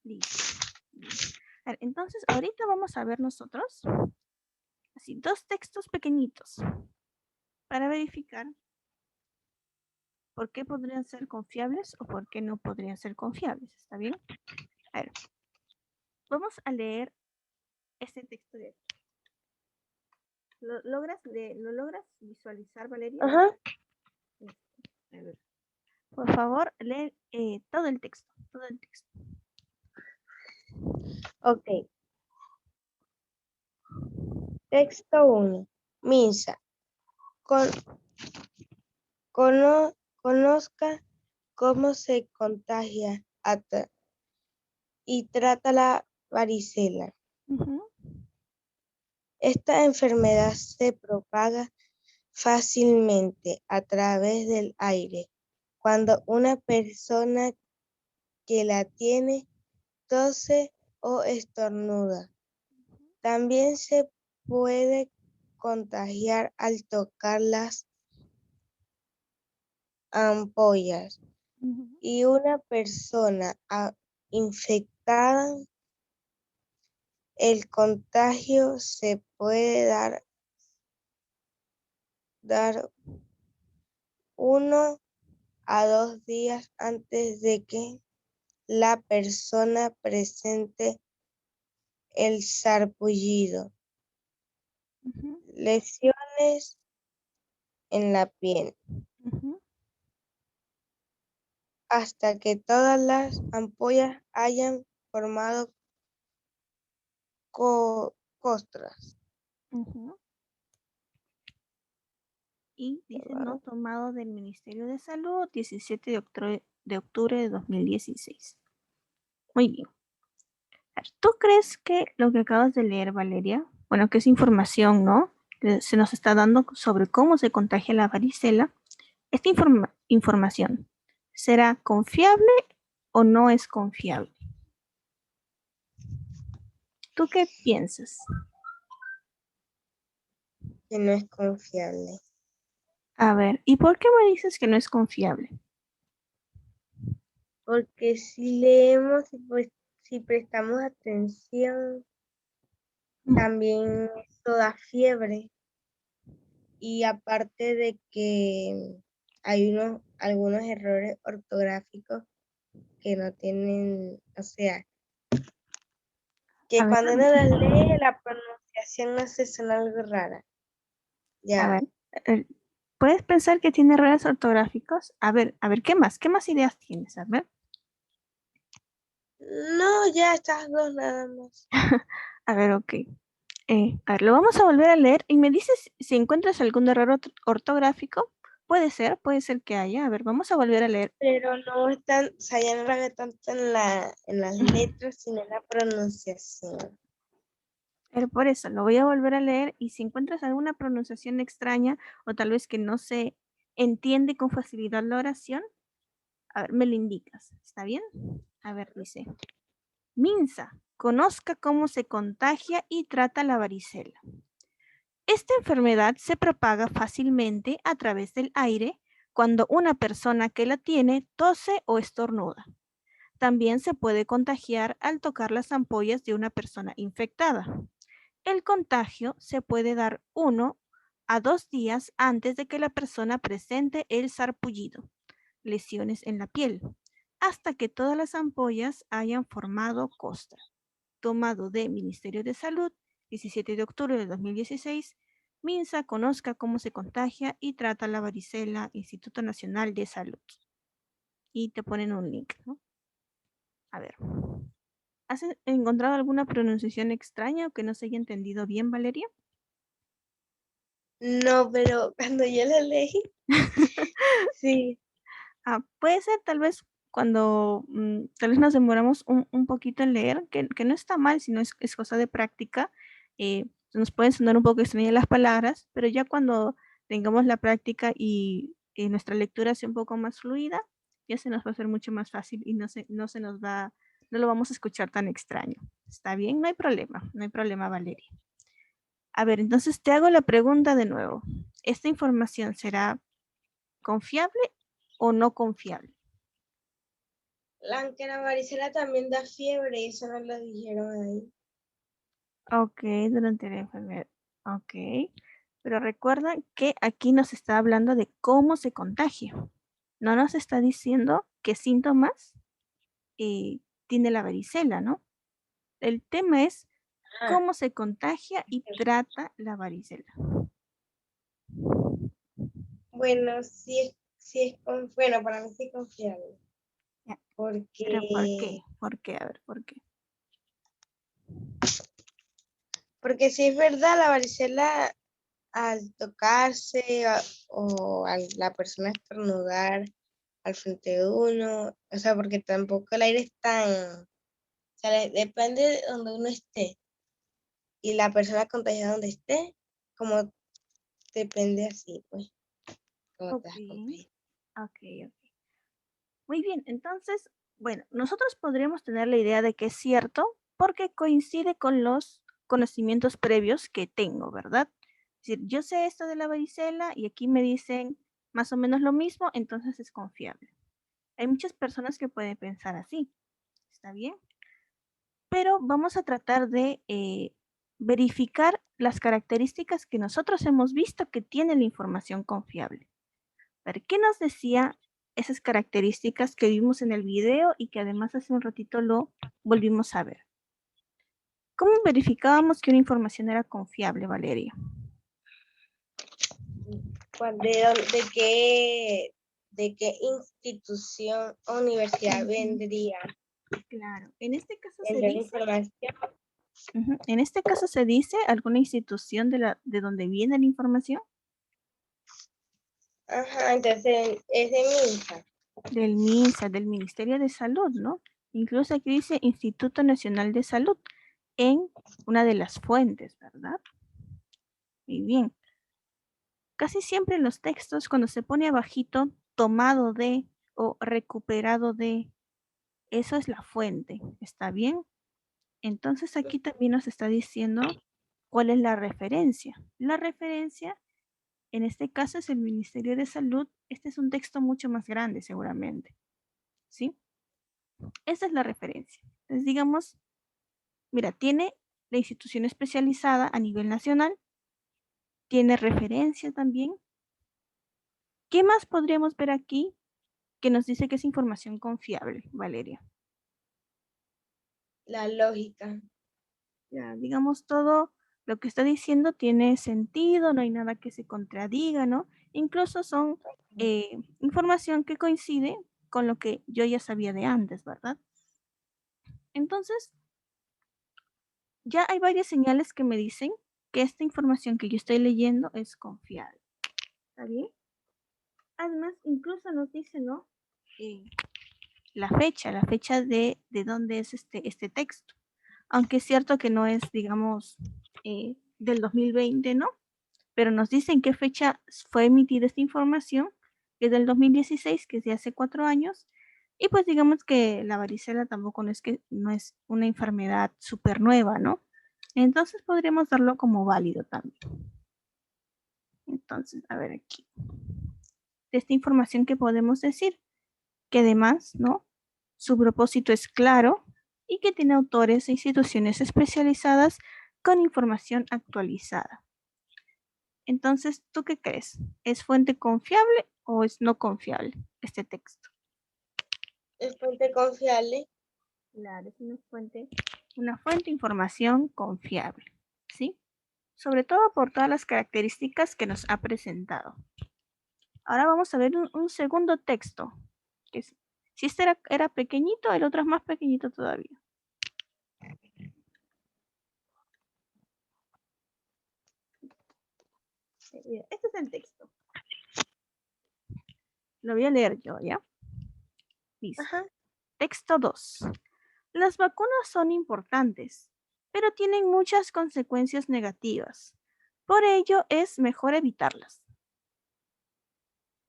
Listo. A ver, entonces, ahorita vamos a ver nosotros así dos textos pequeñitos para verificar por qué podrían ser confiables o por qué no podrían ser confiables. ¿Está bien? A ver, vamos a leer este texto de aquí. ¿Lo logras visualizar, Valeria? Ajá. A ver. Por favor, lee todo el texto, todo el texto. Ok. Texto 1. Misa. Con, conozca cómo se contagia y trata la varicela. Esta enfermedad se propaga fácilmente a través del aire cuando una persona que la tiene tose o estornuda. También se puede contagiar al tocar las ampollas y una persona infectada, el contagio se puede dar dar 1 a 2 días antes de que la persona presente el sarpullido, Ujú, lesiones en la piel, ujú. hasta que todas las ampollas hayan formado costras. Ujú. Y dice no tomado del Ministerio de Salud, 17 de octubre de 2016. Muy bien. A ver, ¿tú crees que lo que acabas de leer, Valeria, bueno, que es información, ¿no? Que se nos está dando sobre cómo se contagia la varicela, esta información, ¿será confiable o no es confiable? ¿Tú qué piensas? Que no es confiable. A ver, ¿y por qué me dices que no es confiable? Porque si leemos y pues si prestamos atención, también eso da fiebre. Y aparte de que hay algunos errores ortográficos que no tienen, o sea, A que ver, cuando uno las lee la pronunciación no se suena algo rara. a Ya, ver, eh, ¿puedes pensar que tiene errores ortográficos? A ver, ¿qué más? ¿Qué más ideas tienes? A ver. no, ya estas dos nada más. A ver, ok. A ver, lo vamos a volver a leer y me dices si encuentras algún error ortográfico. Puede ser que haya. A ver, vamos a volver a leer. Pero no están, o sea, ya no la veo tanto en las letras, sino en la pronunciación. Pero por eso, lo voy a volver a leer y si encuentras alguna pronunciación extraña o tal vez que no se entiende con facilidad la oración, a ver, me lo indicas. ¿Está bien? A ver, dice. Minsa, conozca cómo se contagia y trata la varicela. Esta enfermedad se propaga fácilmente a través del aire cuando una persona que la tiene tose o estornuda. También se puede contagiar al tocar las ampollas de una persona infectada. El contagio se puede dar 1 a 2 días antes de que la persona presente el sarpullido, lesiones en la piel, hasta que todas las ampollas hayan formado costra. Tomado de Ministerio de Salud, 17 de octubre de 2016. Minsa conozca cómo se contagia y trata la varicela, Instituto Nacional de Salud. Y te ponen un link, ¿no? A ver. ¿Has encontrado alguna pronunciación extraña o que no se haya entendido bien, Valeria? No, pero cuando yo la leí, sí. Puede ser tal vez cuando tal vez nos demoramos un poquito en leer, que no está mal, sino es cosa de práctica. Nos pueden sonar un poco extrañas las palabras, pero ya cuando tengamos la práctica y nuestra lectura sea un poco más fluida, ya se nos va a hacer mucho más fácil y no lo vamos a escuchar tan extraño. ¿Está bien? No hay problema, Valeria. A ver, entonces te hago la pregunta de nuevo. ¿Esta información será confiable o no confiable? Aunque la varicela también da fiebre, eso no lo dijeron ahí. Ok, durante la enfermedad. Ok. Pero recuerda que aquí nos está hablando de cómo se contagia. No nos está diciendo qué síntomas tiene la varicela, ¿no? El tema es Ah, cómo se contagia y trata la varicela. bueno, bueno, para mí sí es confiable, Ya, pero ¿por qué? porque, ¿Por qué? A ver, ¿por qué? porque si es verdad, la varicela al tocarse o a la persona estornudar al frente de uno, o sea, porque tampoco el aire es tan, o sea, depende de donde uno esté y la persona contagiada donde esté, como depende así, pues, como te Ok, vas a contagiar. ok, ok. Muy bien, entonces, bueno, nosotros podríamos tener la idea de que es cierto porque coincide con los conocimientos previos que tengo, ¿verdad? Es decir, yo sé esto de la varicela y aquí me dicen más o menos lo mismo, entonces es confiable. Hay muchas personas que pueden pensar así, ¿está bien? Pero vamos a tratar de verificar las características que nosotros hemos visto que tiene la información confiable. A ver, ¿qué nos decía esas características que vimos en el video y que además hace un ratito lo volvimos a ver? ¿Cómo verificábamos que una información era confiable, Valeria? ¿De qué institución o universidad vendría Claro, en este caso se la dice, información? en este caso se dice alguna institución de donde viene la información. Ajá, entonces es de MINSA. Del MINSA, del Ministerio de Salud, ¿no? Incluso aquí dice Instituto Nacional de Salud en una de las fuentes, ¿verdad? Muy bien. Casi siempre en los textos, cuando se pone abajito, tomado de o recuperado de, eso es la fuente, ¿está bien? Entonces aquí también nos está diciendo cuál es la referencia. La referencia, en este caso, es el Ministerio de Salud. Este es un texto mucho más grande, seguramente, ¿sí? Esa es la referencia. Entonces, digamos, mira, tiene la institución especializada a nivel nacional, tiene referencia también. ¿Qué más podríamos ver aquí que nos dice que es información confiable, Valeria? La lógica. Ya, digamos, todo lo que está diciendo tiene sentido, no hay nada que se contradiga, ¿no? Incluso son información que coincide con lo que yo ya sabía de antes, ¿verdad? Entonces, ya hay varias señales que me dicen que esta información que yo estoy leyendo es confiable. ¿Está bien? Además, incluso nos dice, ¿no? La fecha de dónde es este texto. Aunque es cierto que no es, digamos, del 2020, ¿no? Pero nos dicen qué fecha fue emitida esta información, que es del 2016, que es de hace 4 años. Y pues digamos que la varicela tampoco no es una enfermedad súper nueva, ¿no? Entonces podríamos darlo como válido también. Entonces, a ver aquí. De esta información que podemos decir, que además, ¿no? Su propósito es claro y que tiene autores e instituciones especializadas con información actualizada. Entonces, ¿tú qué crees? ¿Es fuente confiable o es no confiable este texto? ¿Es fuente confiable? Claro, es una fuente de información confiable, ¿sí? Sobre todo por todas las características que nos ha presentado. Ahora vamos a ver un segundo texto. Que si este era pequeñito, el otro es más pequeñito todavía. Este es el texto. Lo voy a leer yo, ¿ya? Dice. Ajá. Texto 2. Las vacunas son importantes, pero tienen muchas consecuencias negativas. Por ello es mejor evitarlas.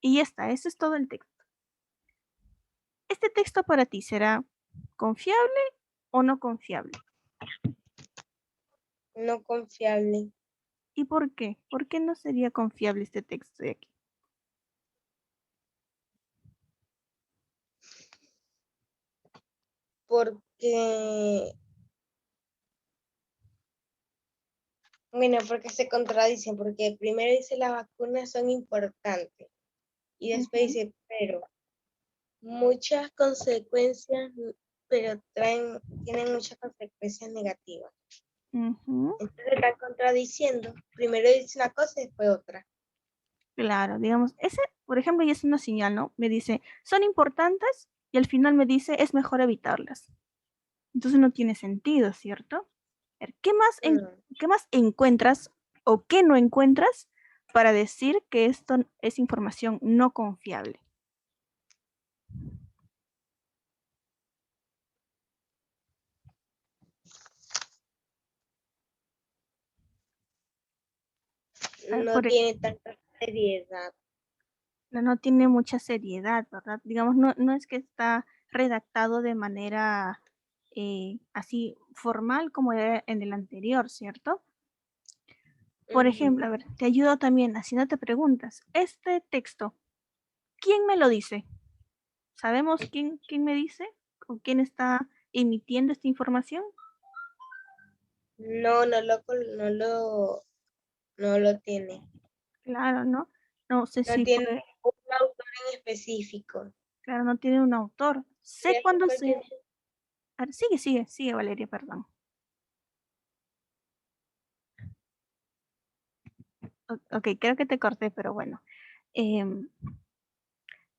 Y ya está, eso es todo el texto. ¿Este texto para ti será confiable o no confiable? No confiable. ¿Y por qué? ¿Por qué no sería confiable este texto de aquí? Porque, bueno, porque se contradicen, porque primero dice las vacunas son importantes y después dice, pero muchas consecuencias, pero tienen muchas consecuencias negativas. Entonces están contradiciendo. Primero dice una cosa y después otra. Claro, digamos, ese, por ejemplo, ya es una señal, ¿no? Me dice, son importantes y al final me dice, es mejor evitarlas. Entonces no tiene sentido, ¿cierto? A ver, ¿qué más encuentras o qué no encuentras para decir que esto es información no confiable? No tiene tanta seriedad. No tiene mucha seriedad, ¿verdad? Digamos, no es que está redactado de manera así formal como era en el anterior, ¿cierto? Por ejemplo, a ver, te ayudo también haciéndote preguntas. Este texto, ¿quién me lo dice? ¿Sabemos quién me dice? ¿O quién está emitiendo esta información? No, no lo tiene. Claro, ¿no? No sé No si tiene fue, un autor en específico. claro, no tiene un autor. Sé Podría ser cuándo se... cualquier- A ver, sigue, Valeria, perdón. Ok, creo que te corté, pero bueno. Em,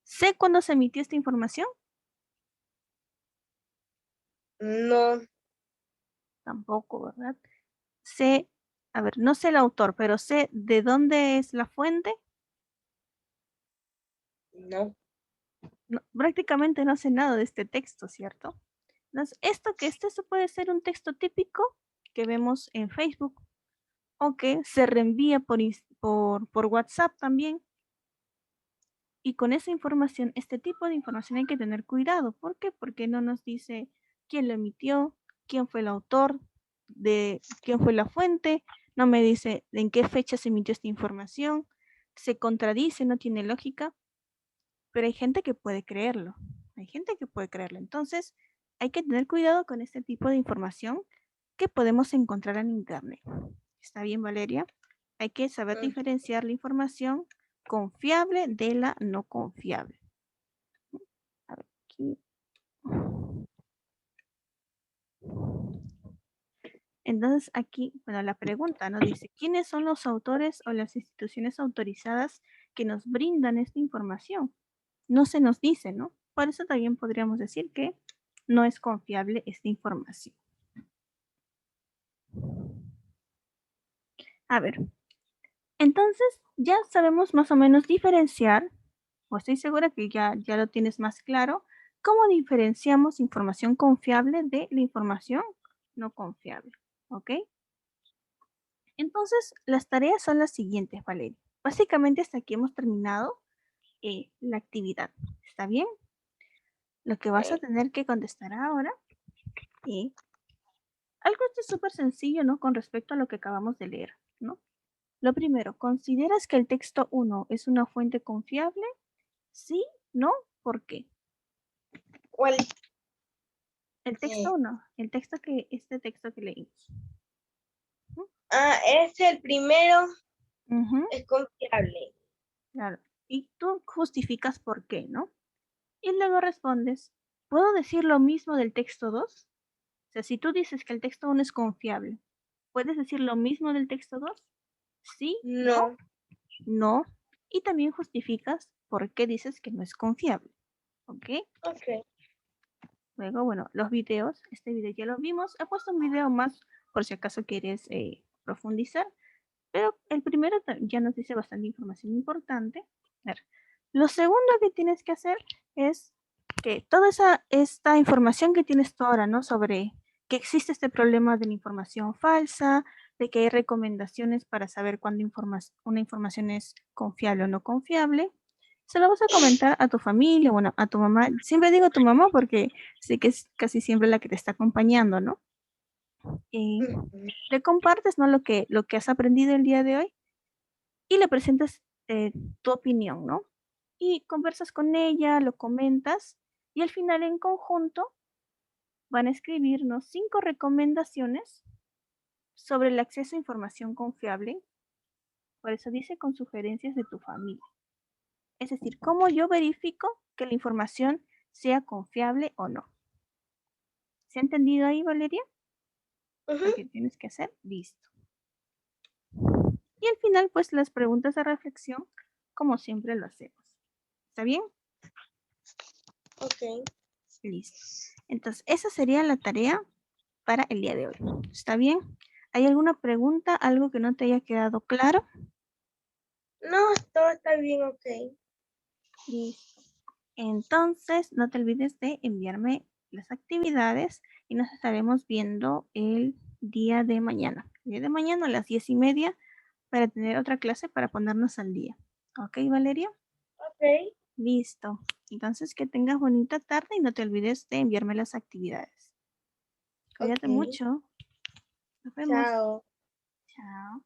¿Sé cuándo se emitió esta información? No, Tampoco, ¿verdad? Sé, a ver, no sé el autor, pero sé de dónde es la fuente. no. No, prácticamente no sé nada de este texto, ¿cierto? Entonces, esto puede ser un texto típico que vemos en Facebook o que se reenvía por WhatsApp también. Y con esa información, este tipo de información hay que tener cuidado. ¿Por qué? Porque no nos dice quién lo emitió, quién fue el autor, de quién fue la fuente, no me dice en qué fecha se emitió esta información, se contradice, no tiene lógica, pero hay gente que puede creerlo. Hay gente que puede creerlo. Entonces, hay que tener cuidado con este tipo de información que podemos encontrar en Internet. ¿Está bien, Valeria? Hay que saber Mm, diferenciar la información confiable de la no confiable. A ver, aquí. Entonces aquí, bueno, la pregunta nos dice, ¿quiénes son los autores o las instituciones autorizadas que nos brindan esta información? No se nos dice, ¿no? Por eso también podríamos decir que no es confiable esta información. A ver, entonces ya sabemos más o menos diferenciar, o estoy segura que ya lo tienes más claro, cómo diferenciamos información confiable de la información no confiable, ¿ok? Entonces, las tareas son las siguientes, Valeria. Básicamente hasta aquí hemos terminado la actividad. ¿Está bien? Lo que vas a ok. tener que contestar ahora y algo esto es súper sencillo, ¿no? Con respecto a lo que acabamos de leer, ¿no? Lo primero, ¿consideras que el texto 1 es una fuente confiable? Sí, no, ¿por qué? ¿Cuál? El texto eh, 1, este texto que leímos. es el primero, Ujú, es confiable. claro. Y tú justificas por qué, ¿no? Y luego respondes, ¿puedo decir lo mismo del texto 2? O sea, si tú dices que el texto 1 es confiable, ¿puedes decir lo mismo del texto 2? Sí, no, No, no. Y también justificas por qué dices que no es confiable. ¿Ok? ok. Luego, bueno, los videos. Este video ya lo vimos. He puesto un video más por si acaso quieres profundizar. Pero el primero ya nos dice bastante información importante. A ver, lo segundo que tienes que hacer es que toda esta información que tienes tú ahora, ¿no? Sobre que existe este problema de la información falsa, de que hay recomendaciones para saber cuándo una información es confiable o no confiable. Se lo vas a comentar a tu familia, bueno, a tu mamá. Siempre digo tu mamá porque sé que es casi siempre la que te está acompañando, ¿no? Y Ujú. le compartes, ¿no? Lo que has aprendido el día de hoy y le presentas tu opinión, ¿no? Y conversas con ella, lo comentas y al final en conjunto van a escribirnos 5 recomendaciones sobre el acceso a información confiable. Por eso dice con sugerencias de tu familia. Es decir, cómo yo verifico que la información sea confiable o no. ¿Se ha entendido ahí, Valeria? Lo que Ujú. tienes que hacer, listo. Y al final, pues las preguntas de reflexión, como siempre lo hacemos. ¿Está bien? Ok. Listo. Entonces, esa sería la tarea para el día de hoy. ¿Está bien? ¿Hay alguna pregunta, algo que no te haya quedado claro? No, todo está bien, ok. Listo. Entonces, no te olvides de enviarme las actividades y nos estaremos viendo el día de mañana. El día de mañana a las 10:30 para tener otra clase para ponernos al día. ¿Ok, Valeria? Ok. Listo. Entonces, que tengas bonita tarde y no te olvides de enviarme las actividades. Cuídate Ok. mucho. Nos vemos. Chao. Chao.